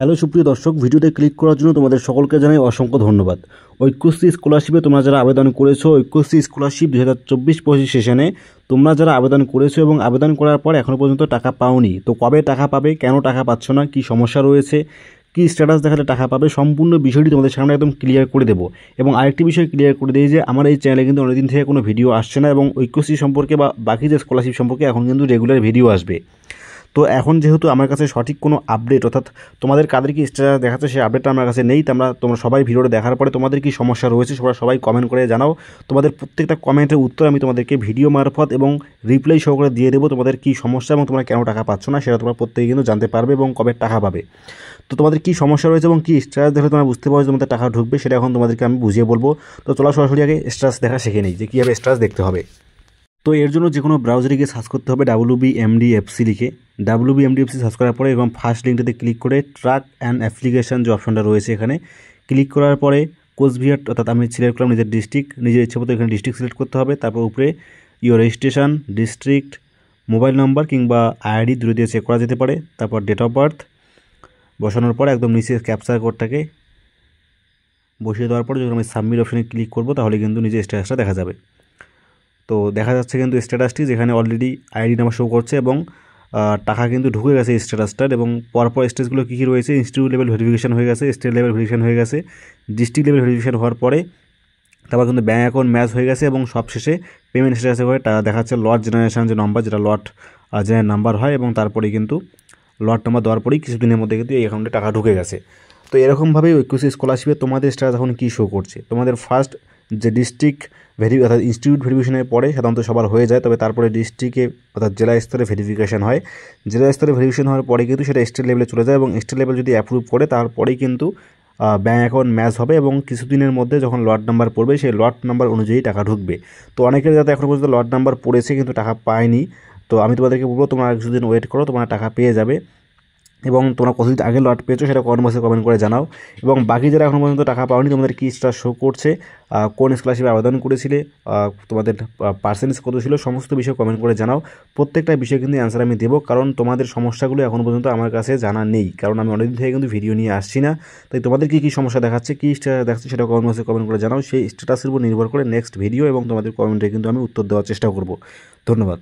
Hello সুপ্রিয় দর্শক, ভিডিওতে ক্লিক করার জন্য তোমাদের সকলকে জানাই অসংখ্য ধন্যবাদ। ঐক্যশ্রী স্কলারশিপে তোমরা যারা আবেদন করেছো, ঐক্যশ্রী স্কলারশিপ 2024-25 সেশনে তোমরা যারা আবেদন করেছো এবং আবেদন করার পর এখনও পর্যন্ত টাকা পাওনি, তো কবে টাকা পাবে, কেন টাকা পাচ্ছ না, কী সমস্যা রয়েছে, কী স্ট্যাটাস দেখালে টাকা পাবে, সম্পূর্ণ বিষয়টি তোমাদের সামনে একদম ক্লিয়ার করে দেবো। এবং আরেকটি বিষয় ক্লিয়ার করে দিই যে আমার এই চ্যানেলে কিন্তু অনেকদিন থেকে কোনো ভিডিও আসছে না, এবং ঐক্যশ্রী সম্পর্কে বা বাকি যে স্কলারশিপ সম্পর্কে এখন কিন্তু রেগুলার ভিডিও আসবে। তো এখন যেহেতু আমার কাছে সঠিক কোনো আপডেট, অর্থাৎ তোমাদের কাদের কি স্ট্যাটাস দেখাচ্ছে সেই আপডেটটা আমার কাছে নেই, তোমরা সবাই ভিডিওটা দেখার পরে তোমাদের কি সমস্যা রয়েছে সবাই কমেন্ট করে জানাও। তোমাদের প্রত্যেকটা কমেন্টের উত্তর আমি তোমাদেরকে ভিডিও মারফত এবং রিপ্লাই সহকারে দিয়ে দেবো। তোমাদের কি সমস্যা এবং তোমরা কেন টাকা পাচ্ছ না সেটা তোমরা প্রত্যেকে কিন্তু জানতে পারবে এবং কবে টাকা পাবে। তো তোমাদের কি সমস্যা রয়েছে এবং কি স্ট্যাটাস দেখলে তোমরা বুঝতে পারো যে তোমাদের টাকা ঢুকবে, সেটা এখন তোমাদেরকে আমি বুঝিয়ে বলবো। তো চলো সরাসরি আগে স্ট্যাটাস দেখা শিখে নিই যে কীভাবে স্ট্যাটাস দেখতে হবে। তো এর জন্য যে কোনো ব্রাউজারে গিয়ে সার্চ করতে হবে WBMDFC লিখে। WBMDFC সার্চ করার পরে এবং ফার্স্ট লিঙ্কটাতে ক্লিক করে ট্রাক অ্যান্ড অ্যাপ্লিকেশান যে অপশনটা রয়েছে এখানে ক্লিক করার পরে কোচবিহার, অর্থাৎ আমি সিলেক্ট করলাম নিজের ডিস্ট্রিক্ট, নিজের ইচ্ছে মতো এখানে ডিস্ট্রিক্ট সিলেক্ট করতে হবে। তারপর উপরে your registration, district, mobile number কিংবা আইডি দুটো দিয়ে চেক করা যেতে পারে। তারপর ডেট অফ বার্থ বসানোর পরে একদম নিচে ক্যাপচার কোডটাকে বসিয়ে দেওয়ার পরে যখন আমি সাবমিট অপশানে ক্লিক করবো তাহলে কিন্তু নিজের স্ট্যাটাসটা দেখা যাবে। তো দেখা যাচ্ছে কিন্তু স্ট্যাটাসটি যেখানে অলরেডি আইডি নাম্বার শো করছে এবং টাকা কিন্তু ঢুকে গেছে স্ট্যাটাসটার। এবং পরপর স্টেজগুলো কী কী রয়েছে, ইনস্টিটিউট লেভেল ভেরিফিকেশন হয়ে গেছে, স্টেট লেভেল ভেরিফিকেশন হয়ে গেছে, ডিস্ট্রিক্ট লেভেল ভেরিফিকেশন হওয়ার পরে তারপর কিন্তু ব্যাঙ্ক অ্যাকাউন্ট ম্যাচ হয়ে গেছে এবং সবশেষে পেমেন্ট স্ট্যাটাসে করে দেখাচ্ছে লট জেনারেশন যে নম্বর, যেটা লট জেনারেল নাম্বার হয়, এবং তারপরে কিন্তু লট নাম্বার দেওয়ার পরেই কিছুদিনের মধ্যে কিন্তু এই অ্যাকাউন্টে টাকা ঢুকে গেছে। তো এরকমভাবেই ঐক্যশ্রী স্কলারশিপে তোমাদের স্ট্যাটাস এখন কী শো করছে। তোমাদের ফার্স্ট যে ডিস্ট্রিক্ট অর্থাৎ ইনস্টিটিউট ভেরিফিকেশনের পরে সাধারণত সবার হয়ে যায়, তবে তারপরে ডিস্ট্রিক্টে অর্থাৎ জেলা স্তরে ভেরিফিকেশন হয়। জেলা স্তরে ভেরিফিকেশন হওয়ার পরে কিন্তু সেটা স্টেট লেভেলে চলে যায় এবং স্টেট লেভেল যদি অ্যাপ্রুভ করে তারপরেই কিন্তু ব্যাঙ্ক অ্যাকাউন্ট ম্যাচ হবে এবং কিছুদিনের মধ্যে যখন লট নাম্বার পড়বে সেই লট নাম্বার অনুযায়ী টাকা ঢুকবে। তো অনেকের যাতে এখনও পর্যন্ত লট নাম্বার পড়েছে কিন্তু টাকা পায়নি, তো আমি তোমাদেরকে বলবো তোমরা কিছুদিন ওয়েট করো, তোমরা টাকা পেয়ে যাবে। এবং তোমরা কতদিন আগে লট পেয়েছো সেটা কমেন্ট বক্সে কমেন্ট করে জানাও। এবং বাকি যারা এখনও পর্যন্ত টাকা পাওনি তোমাদের কি স্ট্যাটাস শো করছে, কোন স্কলারশিপে আবেদন করেছিলে, তোমাদের পার্সেন্টেজ কত ছিল, সমস্ত বিষয় কমেন্ট করে জানাও। প্রত্যেকটা বিষয়ে কিন্তু অ্যান্সার আমি দেবো, কারণ তোমাদের সমস্যাগুলো এখনও পর্যন্ত আমার কাছে জানা নেই, কারণ আমি অনেকদিন থেকে কিন্তু ভিডিও নিয়ে আসছি না। তাই তোমাদের কী কী সমস্যা দেখাচ্ছে, কী স্ট্যাটাস দেখাচ্ছে সেটা কমেন্ট বক্সে কমেন্ট করে জানাও। সেই স্ট্যাটাসের উপর নির্ভর করে নেক্সট ভিডিও এবং তোমাদের কমেন্টে কিন্তু আমি উত্তর দেওয়ার চেষ্টা করব। ধন্যবাদ।